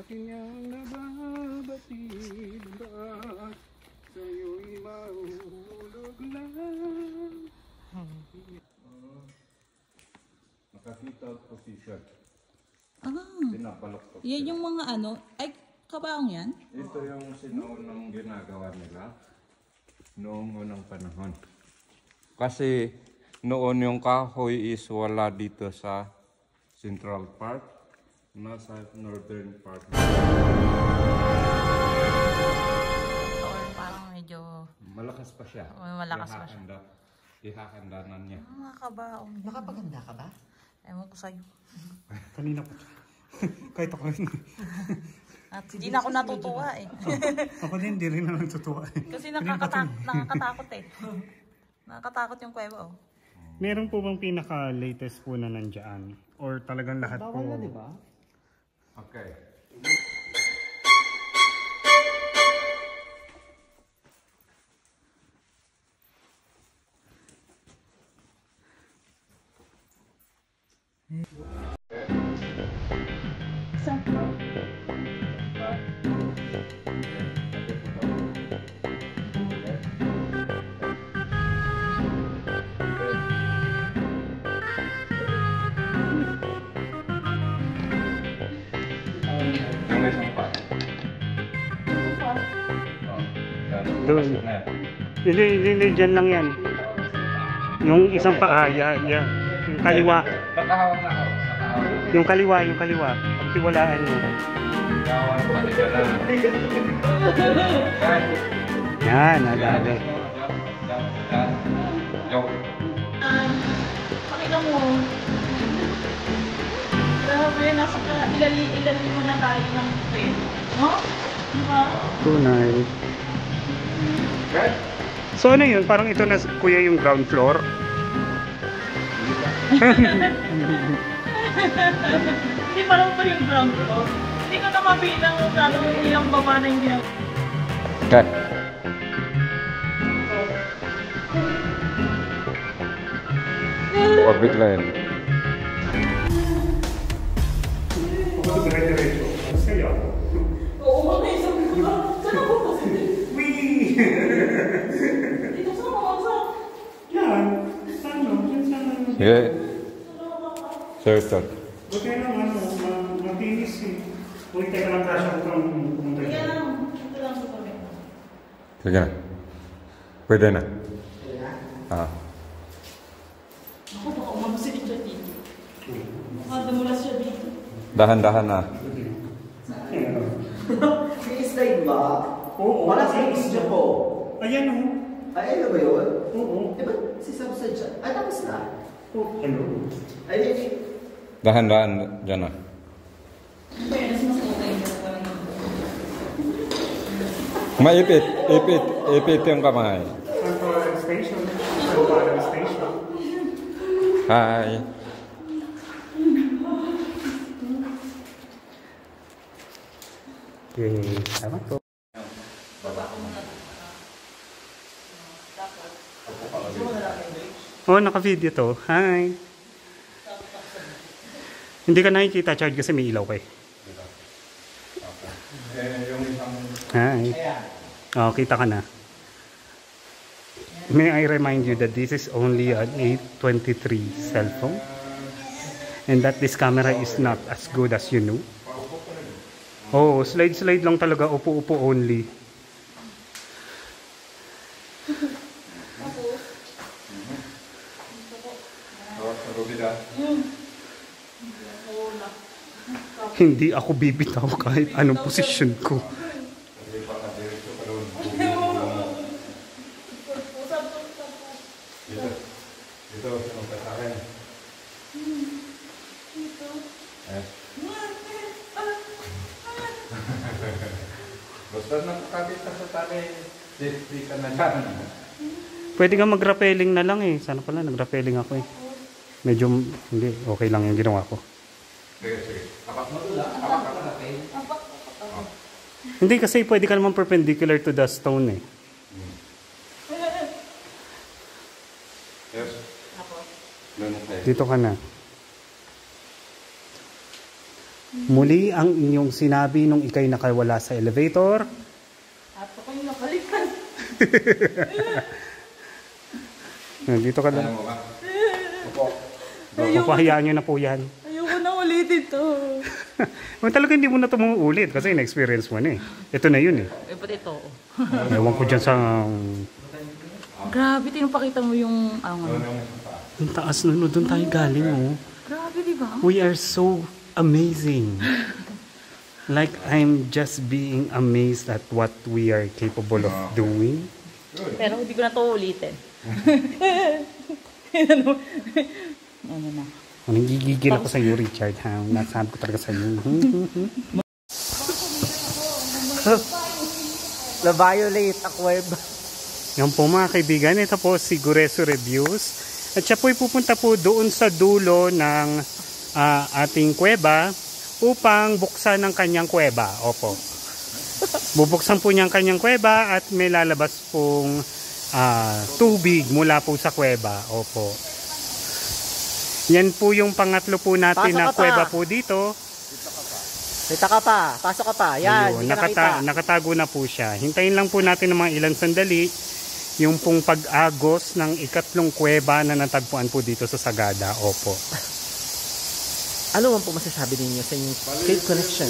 aking ang nababatid ba't sa'yo'y mahulog lang. Nakakita position. Pinapalok ko. Yan yung mga ano, ay kabaong yan? Ito yung sinuunang ginagawa nila noong unang panahon. Kasi noon yung kahoy is wala dito sa Central Park, nasa northern part. Parang medyo malakas pa siya. Malakas pa siya. Ihahandanan niya. Mga kabaong. Nakapaganda ka ba? Ewan ko sa'yo. Kanina pa. Kahit ako rin. At hindi na ako natutuwa eh. Ako din, hindi rin naman natutuwa eh. Kasi nakakatakot eh. Nakakatakot yung kuweba oh. Meron po bang pinaka-latest po na nandiyan? Or talagang lahat po? Bawal na, di ba? Okay. Doon. Hindi, dyan lang yan. Yung isang paa, yan. Yung kaliwa. Nakahawak na ako. Yung kaliwa. Pagtiwalaan mo. Yan, agad. Pakita mo. Grabe, nasa ilalim mo na tayo ng pen. No? Diba? Tunay. So ano yun? Parang ito na kuya yung ground floor? Hindi parang pa yung ground floor. Hindi ko na mabilang kung ilang baba na yung ginawa. Okay. Orbit line. Dire-diretso. Ang saya. Oo, may isang ko. Saan ako kasi? Wee! Dito sa mga Yan. Saan? Saan? Yeah. Sir. Buti lang matinis eh. Uy, teka lang crash ako kung pumunta Kaya dyan. lang, ito lang sa kami. Sige na. Pwede na. Ako baka umamusin siya dito. Baka dumulas siya dito. Dahan-dahan na. May slide ba? Oo. Wala sa isyo po. Ayan o. Ay, ano ba yun? Oo. Eh, ba't si Samsa dyan? Ay, tapos na. Hello. Ay, hindi. Dahan-dahan dyan na. Pero mas okay. Maipit. Ipit yung kamay. Central Station. Hi. Okay. Tama po. Oh, naka-video to. Hi. Hindi ka nakikita, Chad, kasi may ilaw ka eh. Hi. Oh, kita ka na. May I remind you that this is only an 823 cell phone and that this camera is not as good as you know. Oh, slide lang talaga, upo only. Hindi ako bibitaw kahit anong posisyon ko. Ito, sinong ka sa akin? Basta nakakabit ka sa tali, safety ka na dyan. Pwede nga mag-rappelling na lang eh. Sana pala nag-rappelling ako eh. Medyo hindi okay lang yung ginawa ko. Sige. Apak mo doon. Hindi kasi pwede ka naman perpendicular to the stone eh. Yes. Dito Dito ka na. Muli ang inyong sinabi nung ikay nakawala sa elevator. At ako'y nakalikan. Dito ka lang. Ayaw mo ba? Opo. Papahayaan nyo na po yan. Ayoko na ulitin to. Talaga hindi mo na ito ulit kasi na-experience mo na eh. Ito na yun eh. Eh, ba't ito? Ewan ko dyan sa... Grabe, tinupakita mo yung... Yung taas na doon tayo galing oh. Grabe, di ba? We are so amazing. Like I'm just being amazed at what we are capable of doing. Pero hindi ko na to ulitin. Ano? Ano na? Nanggigigil ako sa iyo, Richard. Ha? Nasabi ko talaga sa iyo. Na-violate ako web. Yan po mga kaibigan. Ito po si Gureso Reviews. At siya po ay pupunta po doon sa dulo ng ating kuweba upang buksan ang kanyang kuweba. Opo. Bubuksan po niya ang kanyang kuweba at may lalabas pong tubig mula po sa kuweba. Opo. Yan po yung pangatlo po natin na kuweba po dito. Kita ka pa. Pasok ka pa. Yan. Ayun, nakatago na po siya. Hintayin lang po natin ng mga ilang sandali yung pong pag-agos ng ikatlong kuweba na natagpuan po dito sa Sagada. Opo. Ano man po masasabi ninyo sa inyong cave connection?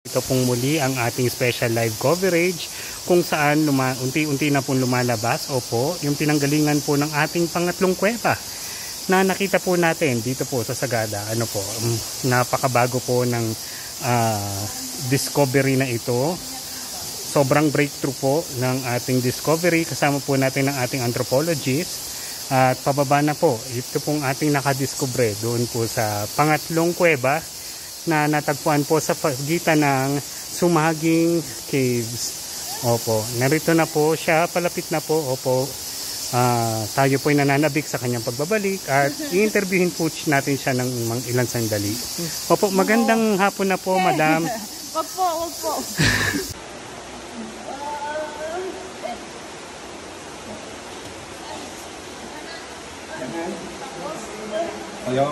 Ito pong muli ang ating special live coverage kung saan unti-unti na pong lumalabas. Opo, yung pinanggalingan po ng ating pangatlong kuweba na nakita po natin dito po sa Sagada. Ano po, napakabago po ng discovery na ito. Sobrang breakthrough po ng ating discovery. Kasama po natin ng ating anthropologist. At pababa na po, ito pong ating nakadiscover doon po sa pangatlong kuweba na natagpuan po sa pagitan ng Sumaging Caves. Opo, narito na po siya, palapit na po. Opo, tayo po ay nananabik sa kanyang pagbabalik at i-interviewin po natin siya ng ilang sandali. Opo, magandang hapon na po, madam. Wag po, wag po. Ayo.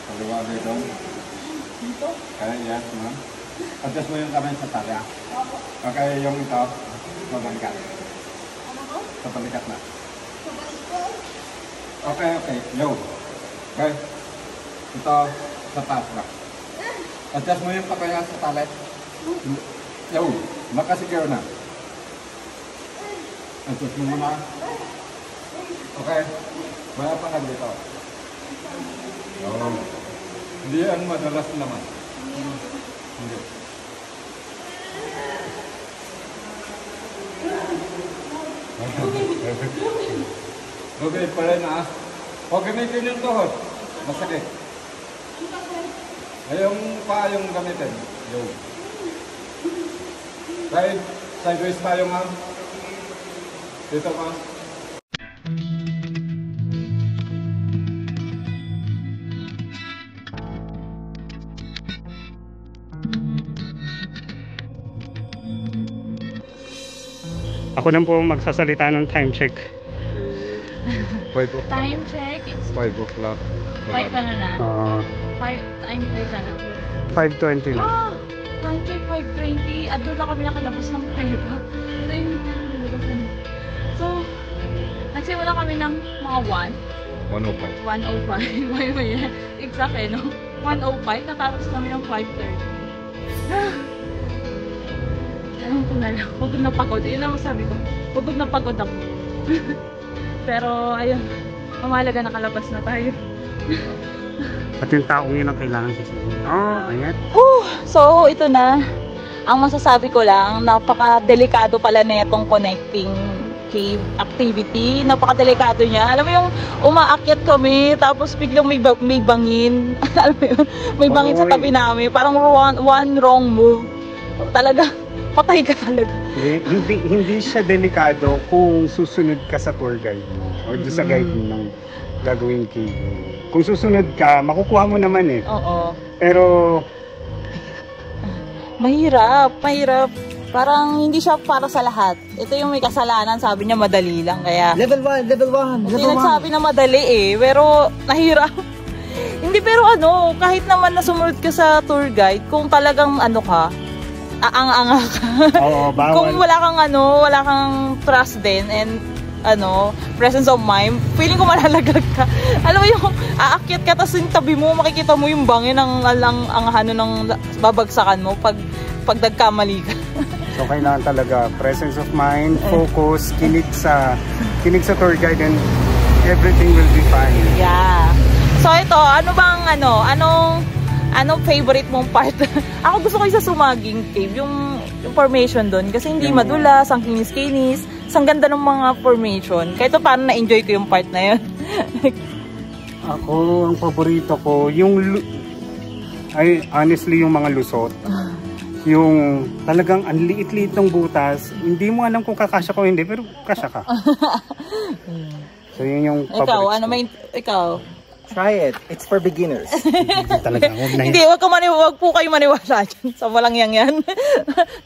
Kaliwa dito. Kaya yes, ma'am. Adjust mo yung kamay sa talya. Okay, yung ito. Mabalikat. Sa balikat na. Okay, okay. Yo. Okay. Ito sa taas na. Adjust mo yung pakaya sa tali. Yo. Nakasecure na. Adjust mo muna. Okay. Wala pa na dito. Hindi yan madalas naman. Hindi. Okay, pala na. Huwag gamitin yung tuhod. Masakit. Ay, yung paa yung gamitin. Yung. Right? Sideways tayo nga. Dito ka. Ako na po magsasalita ng time check. 5 o'clock. Time check. It's 5 o'clock. 5 ano na? 5 time check na. 5:20 na. Time check 5:20. At doon lang kami nakalabas ng pera. So, nagsimula kami ng mga 105. 1:05. Exact eh, no? 1:05. Natapos kami ng 5:30. Alam ko na lang, pagod na pagod. Yun ang masabi ko, pagod na pagod ako. Pero, ayun, mamalaga nakalabas na tayo. At yung taong yun ang kailangan sisihin. Ayan. So, ito na. Ang masasabi ko lang, napaka-delikado pala na itong connecting cave activity. Napaka-delikado niya. Alam mo yung umaakyat kami, tapos biglang may bangin. Alam mo yun? May bangin sa tabi namin. Parang one wrong move. Talaga. Patay ka talaga. Hindi siya delikado kung susunod ka sa tour guide mo o doon sa guide mo ng gagawin cave. Kung susunod ka, makukuha mo naman eh. Oo. Pero mahirap. Parang hindi siya para sa lahat. Ito yung may kasalanan, sabi niya madali lang. Kaya Level 1, level 1, hindi nagsabi na madali eh. Pero nahirap. Hindi, pero ano, kahit naman na sumunod ka sa tour guide, kung talagang ano ka, aang-anga ka. Oo, bawal. Kung wala kang trust din and presence of mind, feeling ko malalaglag ka. Alam mo yung aakyat ka tapos yung tabi mo, makikita mo yung bangin ng ng babagsakan mo pag nagkamali ka. So kailangan talaga presence of mind, focus, kinig sa tour guide, and everything will be fine. Yeah. So ito, anong favorite mong part? Ako gusto ko yung sa Sumaging Cave, yung formation doon kasi hindi madulas, ang kinis-kinis, ang ganda ng mga formation. Kahit paano na-enjoy ko yung part na yun. Ako, ang paborito ko, honestly, yung mga lusot. Yung talagang ang liit-liit ng butas, hindi mo alam kung kakasya ko hindi, pero kasya ka. So yun yung paborito. Ikaw? Try it. It's for beginners. Talaga, Hindi, wag po kayo maniwala dyan. Sa walang yan.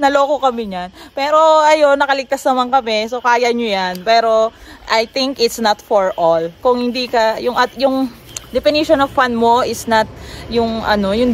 Naloko kami niyan. Pero ayun, nakaligtas naman kami. So kaya nyo yan. Pero I think it's not for all. Kung hindi ka, yung definition of fun mo is not yung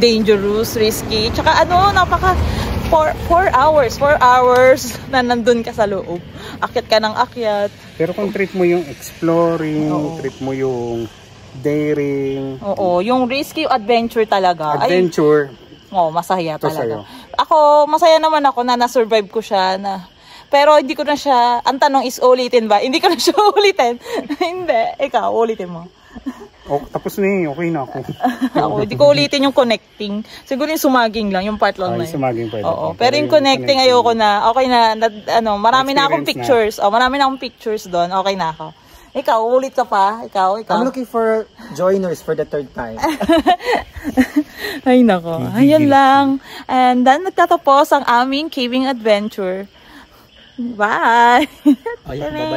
dangerous, risky. Tsaka 4 hours na nandun ka sa loob. Akyat ka ng akyat. Pero kung trip mo yung exploring, trip mo yung daring. Oo, yung risky adventure talaga. Adventure. Masaya talaga. Ako, masaya naman ako na na-survive ko siya na. Pero hindi ko na siya, ang tanong is ulitin ba? Hindi ko na siya ulitin. Hindi, ikaw, ulitin mo. Tapos na yun, okay na ako. Ako, hindi ko ulitin yung connecting. Siguro yung Sumaging lang, yung part lang na yun. Sumaging pwede. Oo, pero yung connecting ayoko na. Okay na, marami na akong pictures. Marami na akong pictures doon. Okay na ako. Ikaw, ulit ka pa. Ikaw. I'm looking for joiners for the 3rd time. Ay nako. Ayan lang. And then nagtatapos ang aming caving adventure. Bye! Bye.